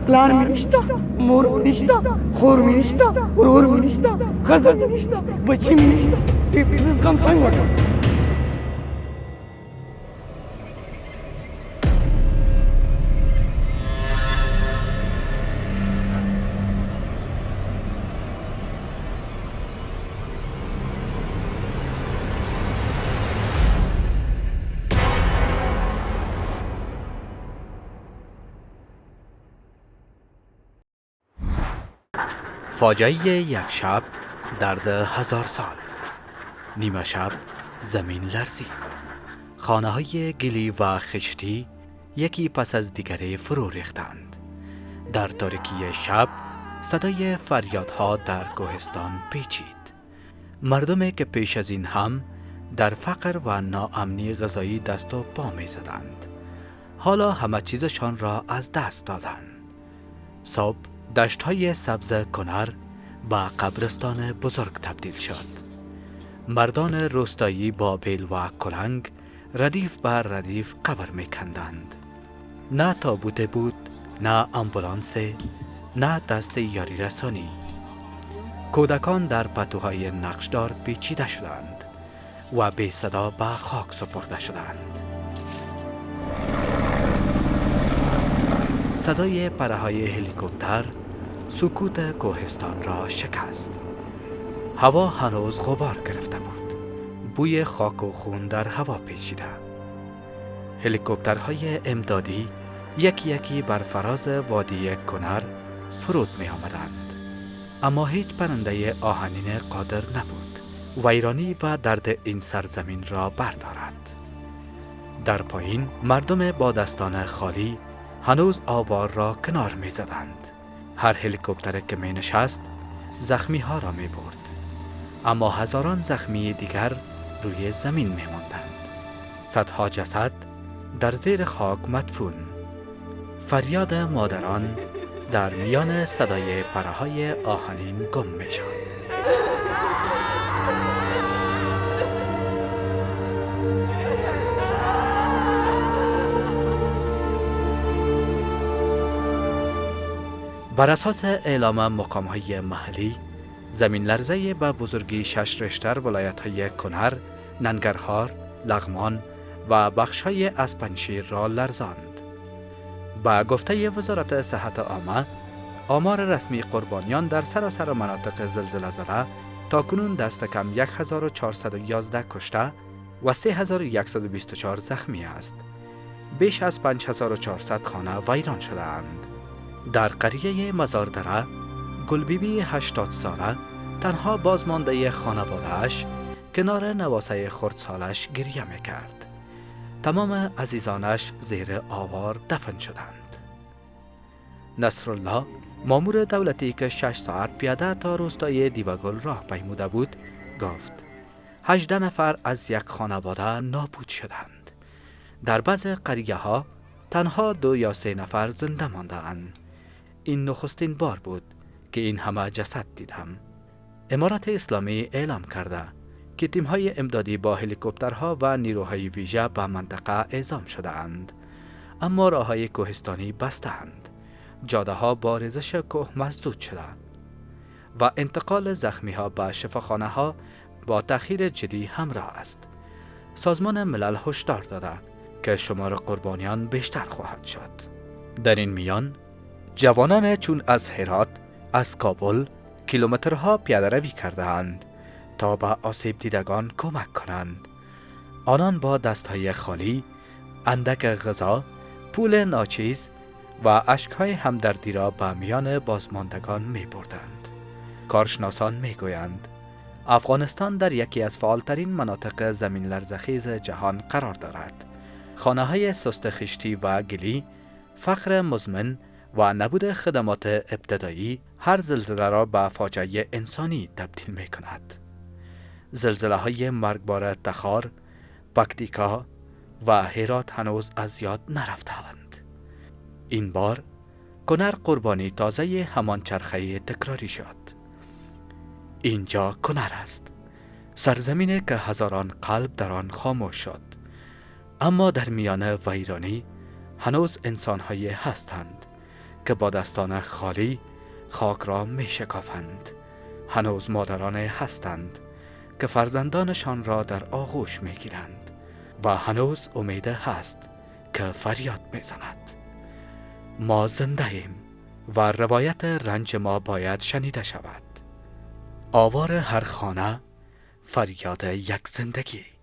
پلار می نشته، مور می نشته، خور می نشته، ورور می نشته، خزر می نشته، بچی می نشته. پیپیزیز غم څنګه وکړم؟ فاجعه یک شب درد 1000 سال. نیمه شب زمین لرزید. خانه های گلی و خشتی یکی پس از دیگری فرو ریختند. در تاریکی شب صدای فریادها در کوهستان پیچید. مردمی که پیش از این هم در فقر و ناامنی غذایی دست و پا می زدند، حالا همه چیزشان را از دست دادند. صبح دشت‌های سبز کنر به قبرستان بزرگ تبدیل شد. مردان روستایی با بیل و کلنگ ردیف بر ردیف قبر می‌کندند. نه تابوت بود، نه آمبولانس، نه دست یاری رسانی. کودکان در پتوهای نقشدار پیچیده شدند و بی صدا به خاک سپرده شدند. صدای پره‌های هلیکوپتر سکوت کوهستان را شکست. هوا هنوز غبار گرفته بود. بوی خاک و خون در هوا پیچیده. هلیکوپترهای امدادی یکی یکی بر فراز وادی کنر فرود می آمدند. اما هیچ پرنده آهنین قادر نبود ویرانی و درد این سرزمین را بردارد. در پایین مردم با دستان خالی هنوز آوار را کنار می زدند. هر هلیکوپتر که می نشست زخمی ها را می برد. اما هزاران زخمی دیگر روی زمین می ماندند. صدها جسد در زیر خاک مدفون. فریاد مادران در میان صدای پره‌های آهنین گم می شد. بر اساس اعلام مقام‌های محلی، زمین لرزه به بزرگی 6 ریشتر ولایت‌های کنر، ننگرهار، لغمان و بخش‌های اسپنشیر را لرزاند. با گفته وزارت صحت عامه، آمار رسمی قربانیان در سراسر مناطق زلزله زده تاکنون دست کم 1411 کشته و 3124 زخمی است. بیش از 5400 خانه ویران شده اند. در قریه مزاردره، گلبیبی 80 ساله تنها بازمانده خانواده‌اش کنار نواسه خردسالش گریه می‌کرد. تمام عزیزانش زیر آوار دفن شدند. نصرالله، مامور دولتی که 6 ساعت پیاده تا روستای دیوگل راه پیموده بود، گفت 18 نفر از یک خانواده نابود شدند. در بعض قریه ها تنها 2 یا 3 نفر زنده مانده‌اند. این نخستین بار بود که این همه جسد دیدم. امارت اسلامی اعلام کرده که تیم‌های امدادی با هلیکوپترها و نیروهای ویژه به منطقه اعزام شده اند، اما راه‌های کوهستانی بسته‌اند. جاده‌ها با ریزش کوه مسدود شده و انتقال زخمی‌ها به شفاخانه‌ها با تأخیر جدی همراه است. سازمان ملل هشدار داده که شمار قربانیان بیشتر خواهد شد. در این میان جوانان چون از هرات، از کابل کیلومترها پیاده روی کرده اند تا به آسیب دیدگان کمک کنند. آنان با دستهای خالی، اندک غذا، پول ناچیز و اشکهای همدردی را به میان بازماندگان می بردند. کارشناسان می گویند افغانستان در یکی از فعالترین مناطق زمین لرزه‌خیز جهان قرار دارد. خانه‌های سست خشتی و گلی، فقر مزمن و نبود خدمات ابتدایی هر زلزله را به فاجعه انسانی تبدیل می کند. زلزله های مرگبار تخار، پکتیکا و هرات هنوز از یاد نرفتند. این بار کنر قربانی تازه همان چرخه تکراری شد. اینجا کنر است، سرزمینی که هزاران قلب در آن خاموش شد، اما در میان ویرانی هنوز انسان‌هایی هستند که با دستان خالی خاک را می شکافند. هنوز مادرانه هستند که فرزندانشان را در آغوش می گیرند و هنوز امید هست که فریاد می زند. ما زنده ایم و روایت رنج ما باید شنیده شود. آوار هر خانه فریاد یک زندگی.